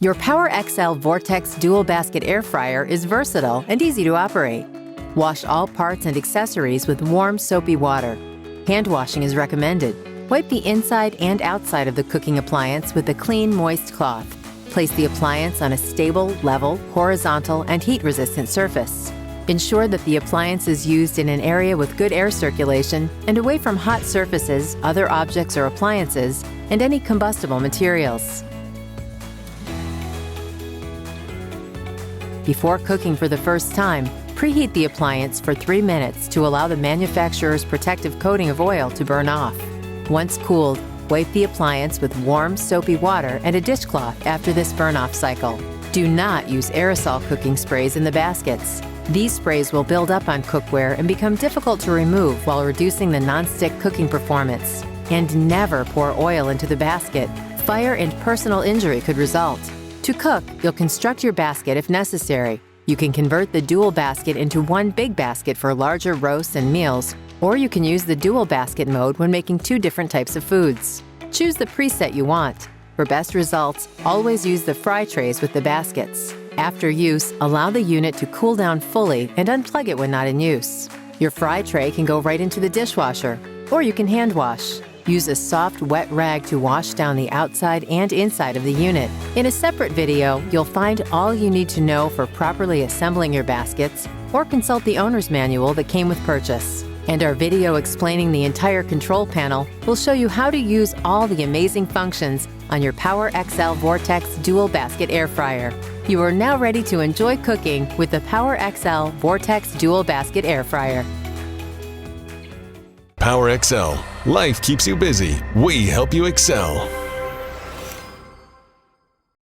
Your PowerXL Vortex dual basket air fryer is versatile and easy to operate. Wash all parts and accessories with warm, soapy water. Hand washing is recommended. Wipe the inside and outside of the cooking appliance with a clean, moist cloth. Place the appliance on a stable, level, horizontal, and heat-resistant surface. Ensure that the appliance is used in an area with good air circulation and away from hot surfaces, other objects or appliances, and any combustible materials. Before cooking for the first time, preheat the appliance for 3 minutes to allow the manufacturer's protective coating of oil to burn off. Once cooled, wipe the appliance with warm, soapy water and a dishcloth after this burn-off cycle. Do not use aerosol cooking sprays in the baskets. These sprays will build up on cookware and become difficult to remove while reducing the non-stick cooking performance. And never pour oil into the basket. Fire and personal injury could result. To cook, you'll construct your basket if necessary. You can convert the dual basket into one big basket for larger roasts and meals, or you can use the dual basket mode when making 2 different types of foods. Choose the preset you want. For best results, always use the fry trays with the baskets. After use, allow the unit to cool down fully and unplug it when not in use. Your fry tray can go right into the dishwasher, or you can hand wash. Use a soft, wet rag to wash down the outside and inside of the unit. In a separate video, you'll find all you need to know for properly assembling your baskets, or consult the owner's manual that came with purchase. And our video explaining the entire control panel will show you how to use all the amazing functions on your PowerXL Vortex Dual Basket Air Fryer. You are now ready to enjoy cooking with the PowerXL Vortex Dual Basket Air Fryer. PowerXL. Life keeps you busy. We help you excel.